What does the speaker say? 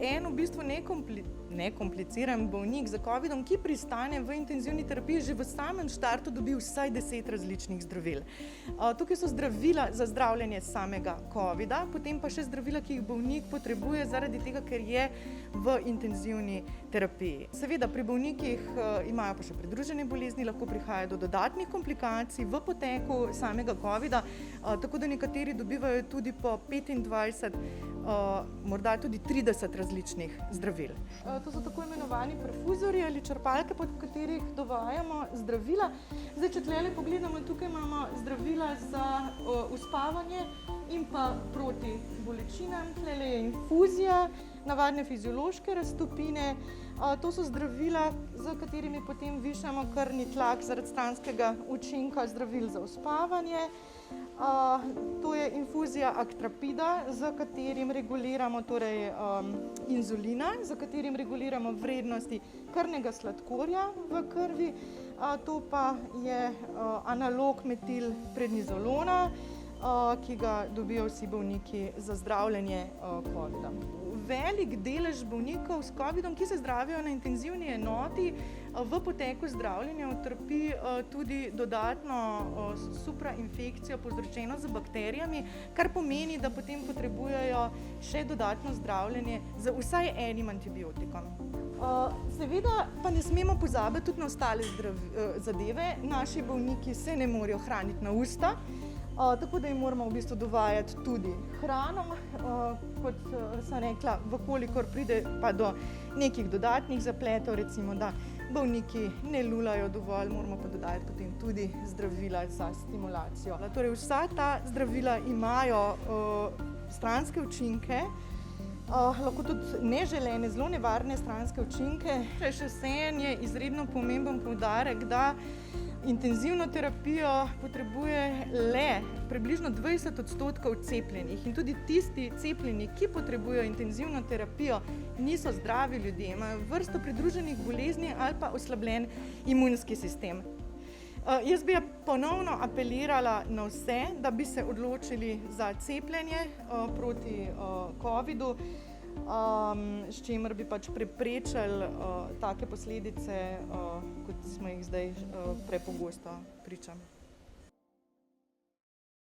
en v bistvu nekompliciran bolnik za covidom, ki pristane v intenzivni terapiji, že v samem štartu dobi vsaj 10 različnih zdravil. Tukaj so zdravila za zdravljenje samega covida, potem pa še zdravila, ki jih bolnik potrebuje zaradi tega, ker je v intenzivni terapiji. Seveda pri bolnikih imajo pa še pridružene bolezni, lahko prihaja do dodatnih komplikacij v poteku samega covida, tako da nekateri dobivajo tudi po 25, morda tudi 30 različnih zdravil. To so tako imenovani perfuzorji ali črpalke, pod katerih dovajamo zdravila. Zdaj, če tlele pogledamo, tukaj imamo zdravila za uspavanje in pa proti bolečinam. Tlele je infuzija, navadne fiziološke raztopine. To so zdravila, z katerimi potem višamo krvni tlak zaradi stranskega učinka zdravil za uspavanje. To je infuzija aktrapida, z katerim reguliramo inzulina, z katerim reguliramo vrednosti krvnega sladkorja v krvi. To pa je analog metilprednizolona, ki ga dobijo vsi bolniki za zdravljenje covida. Velik delež bolnikov s covidom, ki se zdravijo na intenzivni enoti, v poteku zdravljenja utrpi tudi dodatno suprainfekcijo povzročeno z bakterijami, kar pomeni, da potem potrebujejo še dodatno zdravljenje z vsaj enim antibiotikom. Seveda pa ne smemo pozabiti tudi na ostale zadeve. Naši bolniki se ne morejo hraniti na usta, tako da jim moramo v bistvu dovajati tudi hrano, kot sem rekla, vkolikor pride pa do nekih dodatnih zapletov, recimo da bolniki ne lulajo dovolj, moramo pa dodajati potem tudi zdravila za stimulacijo. Torej vsa ta zdravila imajo stranske učinke, lahko tudi neželene, zelo nevarne stranske učinke. Še vseeno je izredno pomemben poudarek, da intenzivno terapijo potrebuje le približno 20% cepljenih in tudi tisti cepljeni, ki potrebujejo intenzivno terapijo, niso zdravi ljudje, imajo vrsto pridruženih bolezni ali pa oslabljen imunski sistem. Jaz bi ponovno apelirala na vse, da bi se odločili za cepljenje proti covidu, s čimer bi pač preprečili take posledice, kot smo jih zdaj prepogosto priča.